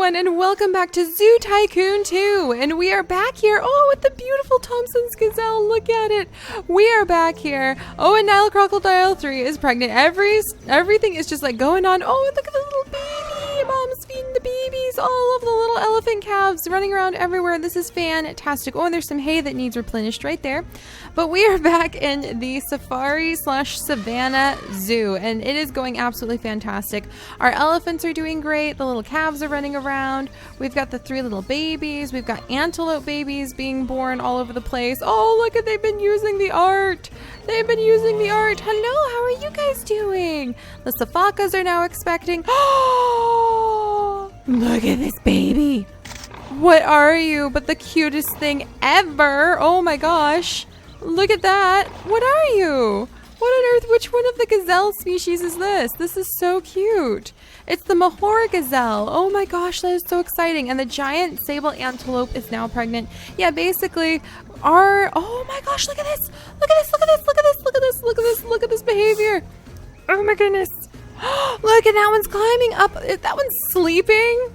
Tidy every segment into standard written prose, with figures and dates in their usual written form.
everyone, and welcome back to Zoo Tycoon 2. And we are back here, with the beautiful Thompson's gazelle. Look at it. We are back here. And Nile Crocodile 3 is pregnant. Everything is just like going on. Look at the little baby. Mom's feeding the babies. All of the little elephant calves running around everywhere. This is fantastic. And there's some hay that needs replenished right there. But we are back in the safari/savannah zoo, and it is going absolutely fantastic. Our elephants are doing great. The little calves are running around. We've got the 3 little babies. We've got antelope babies being born all over the place. Look at, they've been using the art. They've been using the art. Hello, how are you guys doing? The safakas are now expecting. Look at this baby. What are you but the cutest thing ever? Oh my gosh. Look at that. What are you? What on earth? Which one of the gazelle species is this? This is so cute. It's the Mahora gazelle. Oh my gosh, that is so exciting. And the giant sable antelope is now pregnant. Yeah, basically oh my gosh, look at this. Look at this, look at this, look at this, look at this, look at this, look at this behavior. Oh my goodness. Look, and that one's climbing up. That one's sleeping.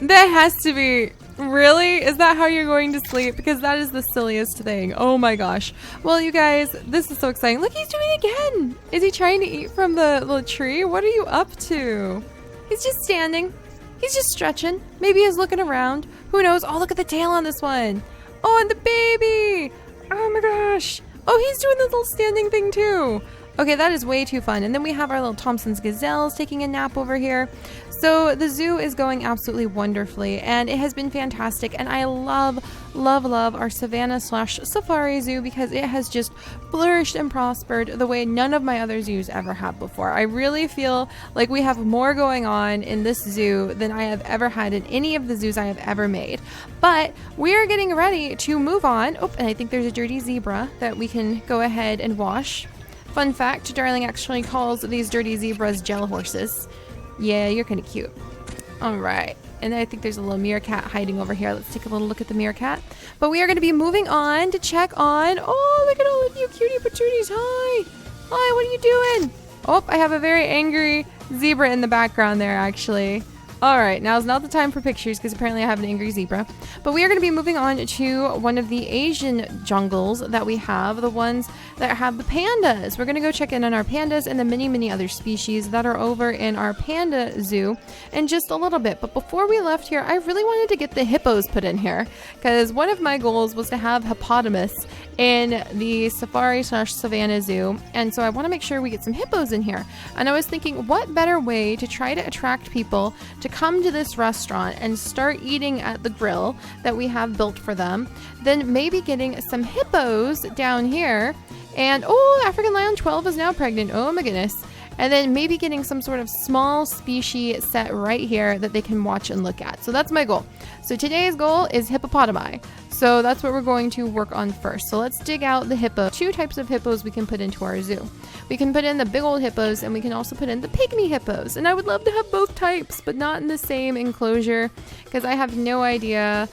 That has to be. Really? Is that how you're going to sleep? Because that is the silliest thing. Oh my gosh. Well, you guys, this is so exciting. Look, he's doing it again. Is he trying to eat from the little tree? What are you up to? He's just standing. He's just stretching. Maybe he's looking around. Who knows? Oh, look at the tail on this one. Oh, and the baby. Oh my gosh. Oh, he's doing the little standing thing too. Okay, that is way too fun. And then we have our little Thompson's gazelles taking a nap over here. So the zoo is going absolutely wonderfully, and it has been fantastic. And I love, love, love our savannah/safari zoo because it has just flourished and prospered the way none of my other zoos ever have before. I really feel like we have more going on in this zoo than I have ever had in any of the zoos I have ever made. But we are getting ready to move on. And I think there's a dirty zebra that we can go ahead and wash. Fun fact, Darling actually calls these dirty zebras gel horses. Yeah, you're kind of cute. All right. And I think there's a little meerkat hiding over here. Let's take a little look at the meerkat. But we are going to be moving on to check on... Oh, look at all of you cutie patooties. Hi. Hi, what are you doing? I have a very angry zebra in the background there, actually. All right, now's not the time for pictures because apparently I have an angry zebra. But we are going to be moving on to one of the Asian jungles that we have, the ones that have the pandas. We're going to go check in on our pandas and the many, many other species that are over in our panda zoo in just a little bit. But before we left here, I really wanted to get the hippos put in here because one of my goals was to have hippopotamus in the safari/savannah zoo. And so I want to make sure we get some hippos in here. And I was thinking, what better way to try to attract people to come to this restaurant and start eating at the grill that we have built for them than maybe getting some hippos down here. And African lion 12 is now pregnant. Oh my goodness. And then maybe getting some sort of small species set right here that they can watch and look at. So that's my goal. So today's goal is hippopotami. So that's what we're going to work on first. So let's dig out the hippo. 2 types of hippos we can put into our zoo. We can put in the big old hippos and we can also put in the pygmy hippos. And I would love to have both types, but not in the same enclosure because I have no idea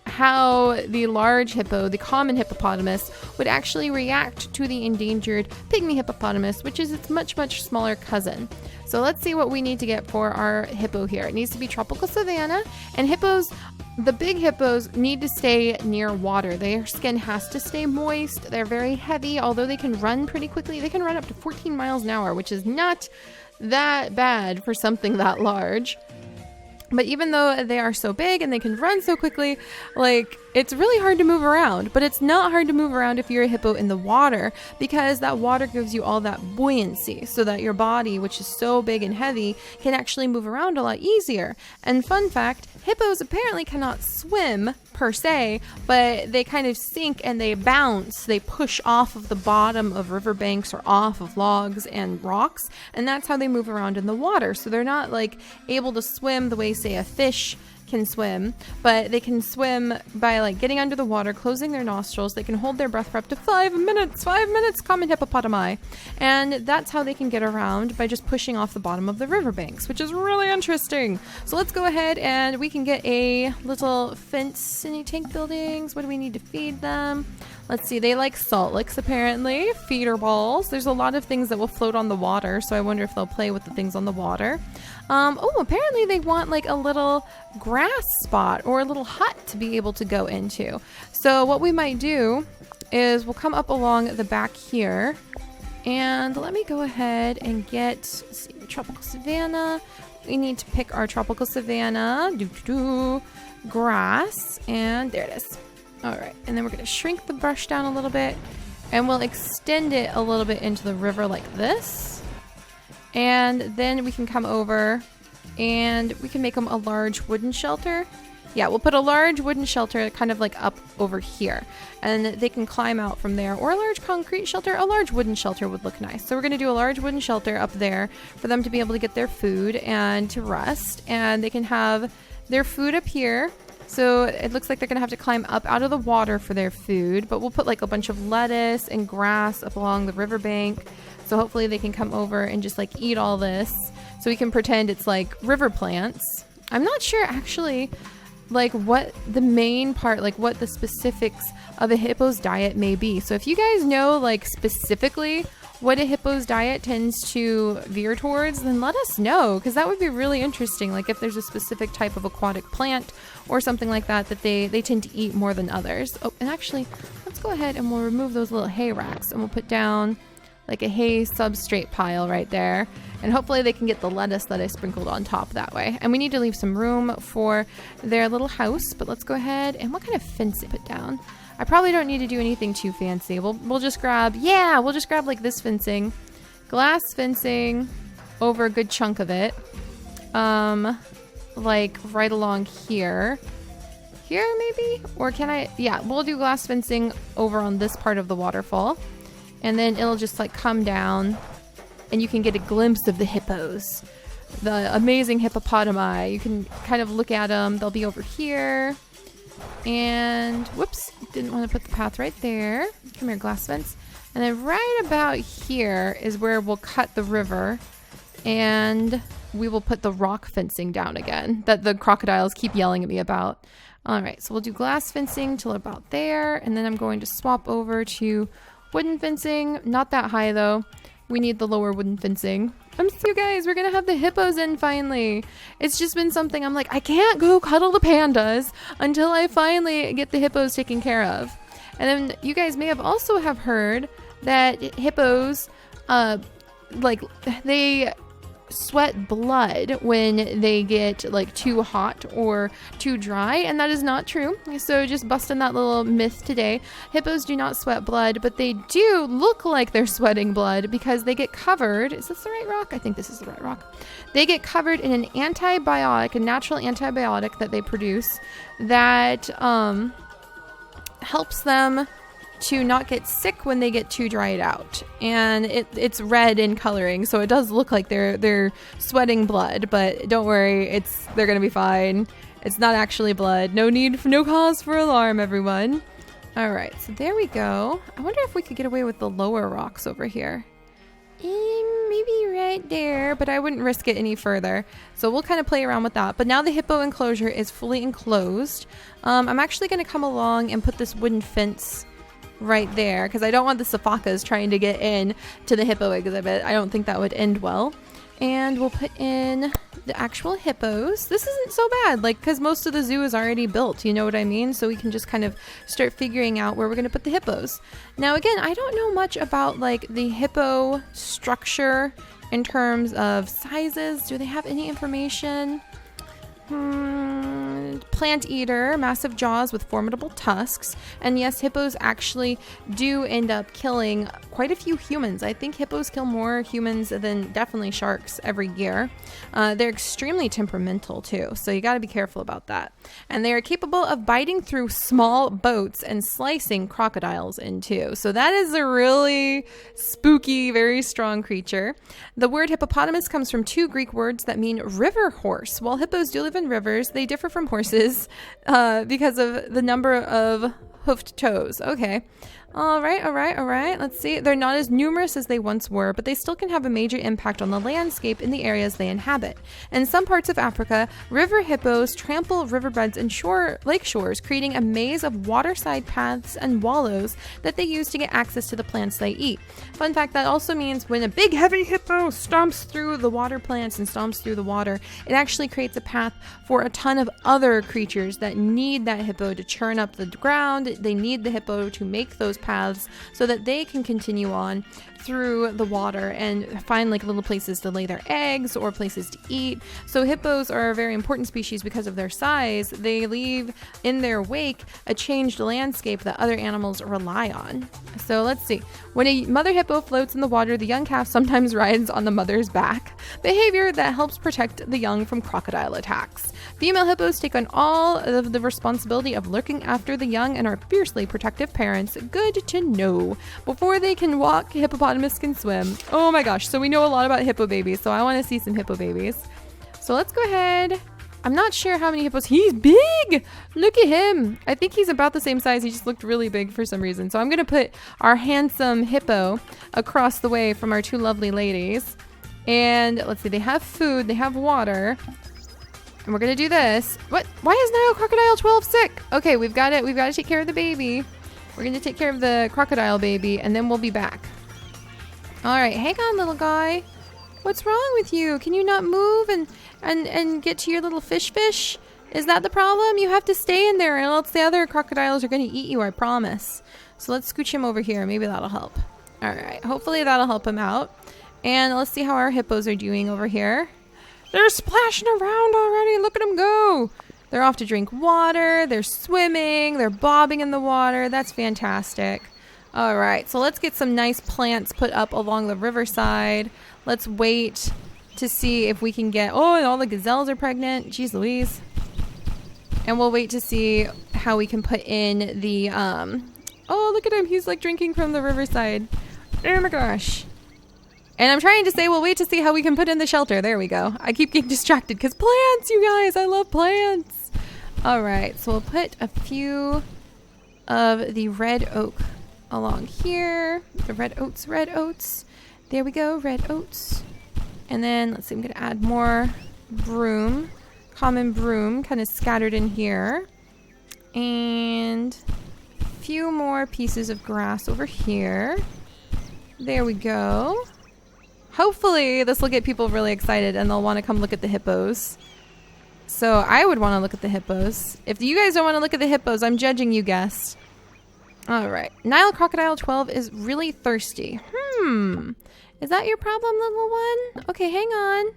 how the large hippo, the common hippopotamus, would actually react to the endangered pygmy hippopotamus, which is its much, much smaller cousin. So let's see what we need to get for our hippo here. It needs to be tropical savanna, and hippos, the big hippos, need to stay near water. Their skin has to stay moist. They're very heavy, although they can run pretty quickly. They can run up to 14 miles an hour, which is not that bad for something that large. But even though they are so big and they can run so quickly, it's really hard to move around. But it's not hard to move around if you're a hippo in the water because that water gives you all that buoyancy so that your body, which is so big and heavy, can actually move around a lot easier. And fun fact, hippos apparently cannot swim per se, but they kind of sink and they bounce. They push off of the bottom of riverbanks or off of logs and rocks, and that's how they move around in the water. So they're not able to swim the way, say, a fish can swim, but they can swim by getting under the water, closing their nostrils. They can hold their breath for up to 5 minutes. 5 minutes, common hippopotami. And that's how they can get around, by just pushing off the bottom of the riverbanks, which is really interesting. So let's go ahead and we can get a little fence. Any tank buildings? What do we need to feed them? Let's see, they like salt licks apparently, feeder balls. There's a lot of things that will float on the water, so I wonder if they'll play with the things on the water. Oh, apparently they want like a little grass spot or a little hut to be able to go into. So what we might do is we'll come up along the back here, and let me go ahead and get, let's see, tropical savanna. We need to pick our tropical savanna, grass, and there it is. All right, and then we're going to shrink the brush down a little bit, and we'll extend it a little bit into the river like this. And then we can come over and we can make them a large wooden shelter. Yeah, we'll put a large wooden shelter kind of like up over here, and they can climb out from there. Or a large concrete shelter. A large wooden shelter would look nice. So we're going to do a large wooden shelter up there for them to be able to get their food and to rest. And they can have their food up here. So it looks like they're going to have to climb up out of the water for their food, but we'll put like a bunch of lettuce and grass up along the riverbank. So hopefully they can come over and just like eat all this. So we can pretend it's like river plants. I'm not sure actually like what the main part, like what the specifics of a hippo's diet may be. So if you guys know like specifically what a hippo's diet tends to veer towards, then let us know, because that would be really interesting. Like if there's a specific type of aquatic plant or something like that that they tend to eat more than others. Oh, and actually, let's go ahead and we'll remove those little hay racks, and we'll put down like a hay substrate pile right there. And hopefully they can get the lettuce that I sprinkled on top that way. And we need to leave some room for their little house, but let's go ahead and what kind of fence put down? I probably don't need to do anything too fancy. We'll just grab, we'll just grab like this fencing, glass fencing over a good chunk of it. Like right along here maybe? Or can I, yeah, we'll do glass fencing over on this part of the waterfall. And then it'll just like come down and you can get a glimpse of the hippos, the amazing hippopotami. You can kind of look at them. They'll be over here. And whoops, didn't want to put the path right there. Come here, glass fence. And then right about here is where we'll cut the river, and we will put the rock fencing down again that the crocodiles keep yelling at me about. All right, so we'll do glass fencing till about there, and then I'm going to swap over to wooden fencing. Not that high though. We need the lower wooden fencing. You guys, we're gonna have the hippos in finally. It's just been something I'm like, I can't go cuddle the pandas until I finally get the hippos taken care of. And then you guys may have also have heard that hippos, like they sweat blood when they get like too hot or too dry, and that is not true. So just busting that little myth today. Hippos do not sweat blood, but they do look like they're sweating blood because they get covered. Is this the right rock? I think this is the right rock. They get covered in an antibiotic, a natural antibiotic that they produce that helps them to not get sick when they get too dried out. And it's red in coloring, so it does look like they're sweating blood, but don't worry, they're gonna be fine. It's not actually blood. No cause for alarm, everyone. All right, so there we go. I wonder if we could get away with the lower rocks over here. Maybe right there, but I wouldn't risk it any further. So we'll kind of play around with that. But now the hippo enclosure is fully enclosed. I'm actually gonna come along and put this wooden fence right there because I don't want the safakas trying to get in to the hippo exhibit. I don't think that would end well. And we'll put in the actual hippos. This isn't so bad, like, because most of the zoo is already built, you know what I mean? So we can just kind of start figuring out where we're going to put the hippos. Now again, I don't know much about like the hippo structure in terms of sizes. Do they have any information? Plant eater, massive jaws with formidable tusks. And yes, hippos actually do end up killing quite a few humans. I think hippos kill more humans than definitely sharks every year. They're extremely temperamental too, so you got to be careful about that. And they are capable of biting through small boats and slicing crocodiles in two. So that is a really spooky, very strong creature. The word hippopotamus comes from two Greek words that mean river horse. While hippos do live in rivers. They differ from horses because of the number of hoofed toes. Okay. All right. Let's see. They're not as numerous as they once were, but they still can have a major impact on the landscape in the areas they inhabit. In some parts of Africa, river hippos trample riverbeds and lake shores, creating a maze of waterside paths and wallows that they use to get access to the plants they eat. Fun fact, that also means when a big heavy hippo stomps through the water plants and stomps through the water, it actually creates a path for a ton of other creatures that need that hippo to churn up the ground. They need the hippo to make those paths so that they can continue on through the water and find like little places to lay their eggs or places to eat. So hippos are a very important species because of their size. They leave in their wake a changed landscape that other animals rely on. So let's see. When a mother hippo floats in the water, the young calf sometimes rides on the mother's back, behavior that helps protect the young from crocodile attacks. Female hippos take on all of the responsibility of looking after the young and are fiercely protective parents. Good to know. Before they can walk, hippopotamus can swim. Oh my gosh, so we know a lot about hippo babies, so I want to see some hippo babies. So let's go ahead. I'm not sure how many hippos. He's big! Look at him. I think he's about the same size. He just looked really big for some reason. So I'm going to put our handsome hippo across the way from our two lovely ladies. And let's see, they have food, they have water. And we're going to do this. What? Why is Nile Crocodile 12 sick? Okay, we've got it. We've got to take care of the baby. We're going to take care of the crocodile baby, and then we'll be back. All right, hang on, little guy. What's wrong with you? Can you not move and get to your little fish? Is that the problem? You have to stay in there, or else the other crocodiles are going to eat you, I promise. So let's scooch him over here. Maybe that'll help. All right, hopefully that'll help him out. And let's see how our hippos are doing over here. They're splashing around already. Look at them go. They're off to drink water. They're swimming. They're bobbing in the water. That's fantastic. All right, so let's get some nice plants put up along the riverside. Let's wait to see if we can get... Oh, and all the gazelles are pregnant. Jeez Louise. And we'll wait to see how we can put in the... Oh, look at him. He's like drinking from the riverside. Oh my gosh. And I'm trying to say, we'll wait to see how we can put in the shelter. There we go. I keep getting distracted because plants, you guys. I love plants. All right. So we'll put a few of the red oak along here. The red oats. There we go. Red oats. And then let's see. I'm going to add more broom. Common broom kind of scattered in here. And a few more pieces of grass over here. There we go. Hopefully this will get people really excited and they'll want to come look at the hippos. So I would want to look at the hippos. If you guys don't want to look at the hippos, I'm judging you guests. All right. Nile Crocodile 12 is really thirsty. Is that your problem, little one? Okay, hang on.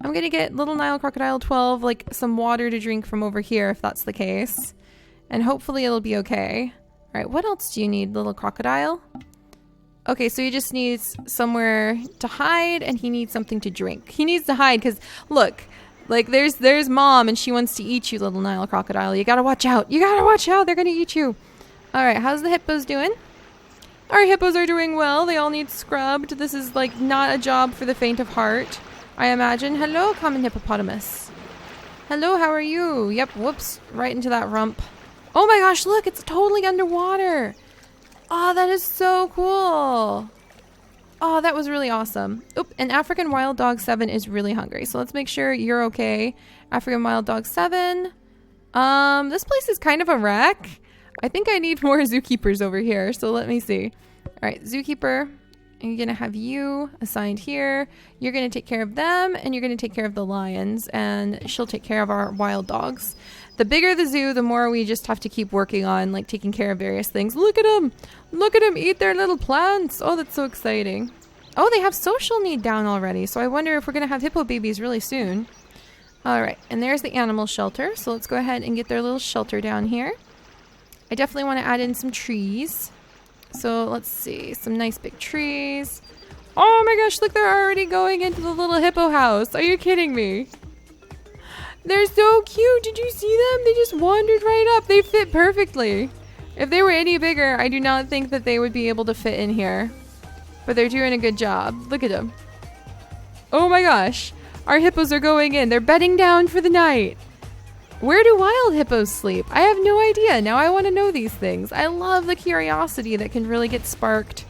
I'm going to get little Nile Crocodile 12 like some water to drink from over here if that's the case. And hopefully it'll be okay. All right, what else do you need, little crocodile? Okay, so he just needs somewhere to hide and he needs something to drink. He needs to hide because, look, like there's mom and she wants to eat you, little Nile Crocodile. You gotta watch out. You gotta watch out. They're gonna eat you. All right, how's the hippos doing? Our hippos are doing well. They all need scrubbed. This is like not a job for the faint of heart, I imagine. Hello, common hippopotamus. Hello, how are you? Yep, whoops, right into that rump. Oh my gosh, look, it's totally underwater. Oh, that is so cool. Oh, that was really awesome. Oop, and African Wild Dog 7 is really hungry. So let's make sure you're okay. African Wild Dog 7. This place is kind of a wreck. I think I need more zookeepers over here. So let me see. All right, zookeeper. I'm going to have you assigned here. You're going to take care of them and you're going to take care of the lions and she'll take care of our wild dogs. The bigger the zoo, the more we just have to keep working on like taking care of various things. Look at them. Look at them eat their little plants. Oh, that's so exciting. Oh, they have social need down already. So I wonder if we're going to have hippo babies really soon. All right. And there's the animal shelter. So let's go ahead and get their little shelter down here. I definitely want to add in some trees. So let's see. Some nice big trees. Oh my gosh, look, they're already going into the little hippo house. Are you kidding me? They're so cute. Did you see them? They just wandered right up. They fit perfectly. If they were any bigger, I do not think that they would be able to fit in here. But they're doing a good job. Look at them. Oh my gosh. Our hippos are going in. They're bedding down for the night. Where do wild hippos sleep? I have no idea. Now I want to know these things. I love the curiosity that can really get sparked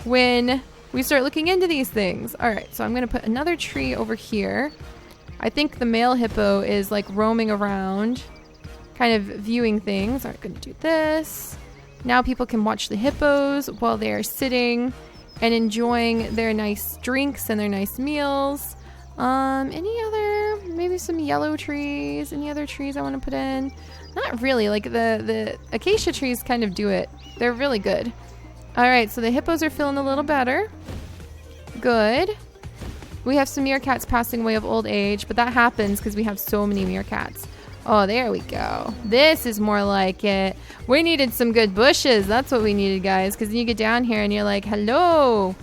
when we start looking into these things. All right, so I'm going to put another tree over here. I think the male hippo is like roaming around, kind of viewing things. All right, going to do this. Now people can watch the hippos while they are sitting and enjoying their nice drinks and their nice meals. Any other, maybe some yellow trees? Any other trees I want to put in? Not really. Like the acacia trees kind of do it. They're really good. All right, so the hippos are feeling a little better. Good. We have some meerkats passing away of old age, but that happens because we have so many meerkats. Oh, there we go. This is more like it. We needed some good bushes. That's what we needed, guys, because then you get down here and you're like, hello.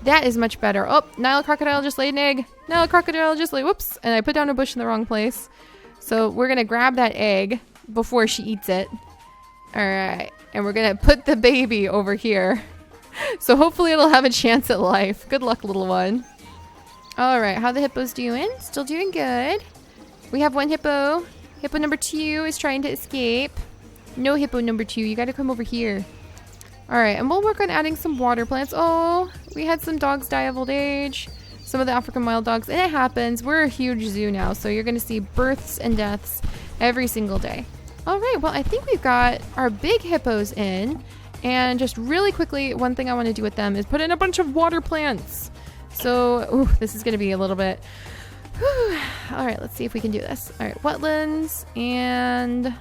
That is much better. Oh, Nile crocodile just laid an egg. Nile crocodile just laid, whoops. And I put down a bush in the wrong place. So we're going to grab that egg before she eats it. All right. And we're going to put the baby over here. So hopefully it'll have a chance at life. Good luck, little one. All right. How the hippos doing? Still doing good. We have one hippo. Hippo number 2 is trying to escape. No, hippo number 2. You got to come over here. All right, and we'll work on adding some water plants. Oh, we had some dogs die of old age. Some of the African wild dogs, and it happens. We're a huge zoo now, so you're going to see births and deaths every single day. All right, well, I think we've got our big hippos in. And just really quickly, one thing I want to do with them is put in a bunch of water plants. So, this is going to be a little bit... All right, let's see if we can do this. All right, wetlands, and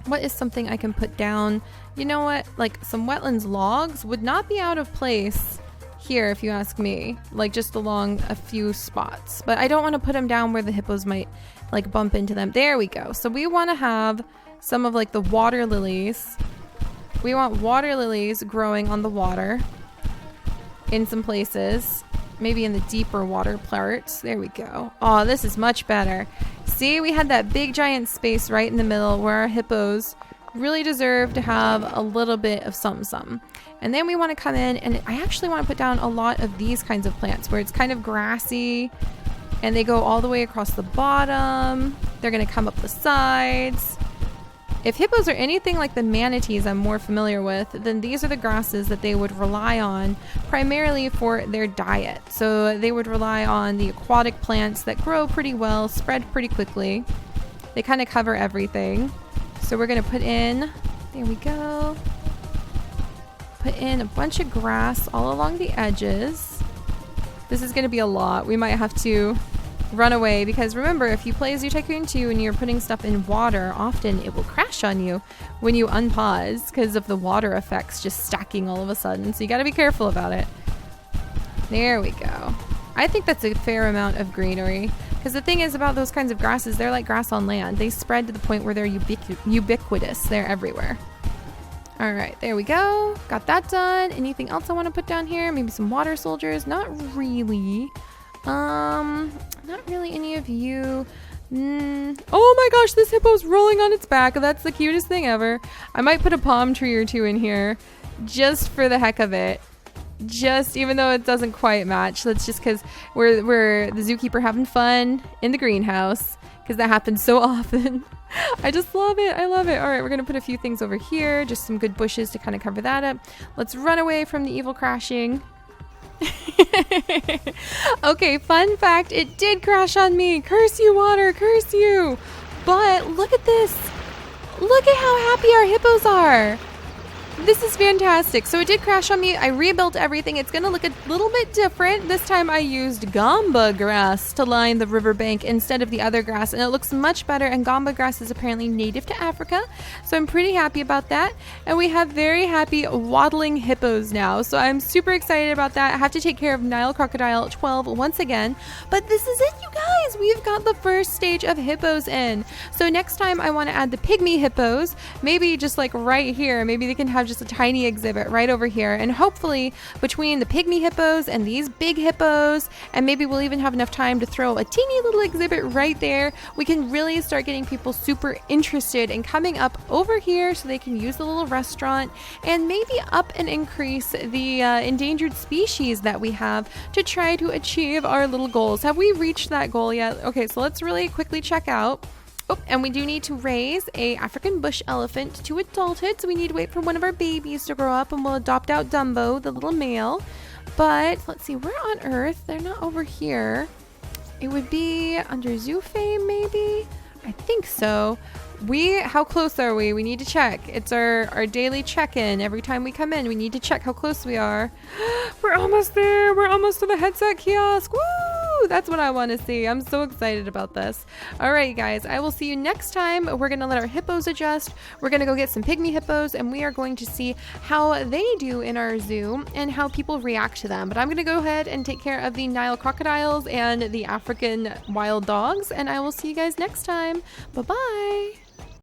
what is something I can put down? You know what? Like some wetlands logs would not be out of place here if you ask me. Like just along a few spots. But I don't want to put them down where the hippos might like bump into them. There we go. So we want to have some of like the water lilies. We want water lilies growing on the water in some places. Maybe in the deeper water parts. There we go. Oh, this is much better. See, we had that big giant space right in the middle where our hippos really deserve to have a little bit of something. And then we want to come in, and I actually want to put down a lot of these kinds of plants where it's kind of grassy and they go all the way across the bottom. They're going to come up the sides. If hippos are anything like the manatees I'm more familiar with, then these are the grasses that they would rely on primarily for their diet. So they would rely on the aquatic plants that grow pretty well, spread pretty quickly. They kind of cover everything. So we're going to put in, there we go, put in a bunch of grass all along the edges. This is going to be a lot. We might have to run away because remember, if you play Zoo Tycoon 2 and you're putting stuff in water, often it will crash on you when you unpause because of the water effects just stacking all of a sudden. So you got to be careful about it. There we go. I think that's a fair amount of greenery. Because the thing is about those kinds of grasses, they're like grass on land. They spread to the point where they're ubiquitous. They're everywhere. All right, there we go. Got that done. Anything else I want to put down here? Maybe some water soldiers. Not really. Not really any of you. Oh my gosh, this hippo's rolling on its back. That's the cutest thing ever. I might put a palm tree or two in here just for the heck of it. Just even though it doesn't quite match. That's just because we're the zookeeper having fun in the greenhouse because that happens so often. I just love it. I love it. All right, we're going to put a few things over here. Just some good bushes to kind of cover that up. Let's run away from the evil crashing. Okay, fun fact. It did crash on me. Curse you, water. Curse you. But look at this. Look at how happy our hippos are. This is fantastic. So it did crash on me. I rebuilt everything. It's going to look a little bit different. This time I used gamba grass to line the riverbank instead of the other grass, and it looks much better, and gamba grass is apparently native to Africa, so I'm pretty happy about that. And we have very happy waddling hippos now, so I'm super excited about that. I have to take care of Nile crocodile 12 once again, but this is it, you guys. We've got the first stage of hippos in. So next time I want to add the pygmy hippos, maybe just like right here. Maybe they can have just a tiny exhibit right over here, and hopefully between the pygmy hippos and these big hippos, and maybe we'll even have enough time to throw a teeny little exhibit right there, we can really start getting people super interested in coming up over here so they can use the little restaurant and maybe up and increase the endangered species that we have to try to achieve our little goals. Have we reached that goal yet? Okay, so let's really quickly check out. Oh, and we do need to raise a African bush elephant to adulthood, so we need to wait for one of our babies to grow up, and we'll adopt out Dumbo, the little male. But let's see, where on Earth? They're not over here. It would be under Zoo Fame, maybe? I think so. How close are we? We need to check. It's our daily check-in. Every time we come in, we need to check how close we are. We're almost there. We're almost to the headset kiosk. Woo! That's what I want to see. I'm so excited about this. All right, guys. I will see you next time. We're going to let our hippos adjust. We're going to go get some pygmy hippos, and we are going to see how they do in our zoo and how people react to them. But I'm going to go ahead and take care of the Nile crocodiles and the African wild dogs, and I will see you guys next time. Bye-bye.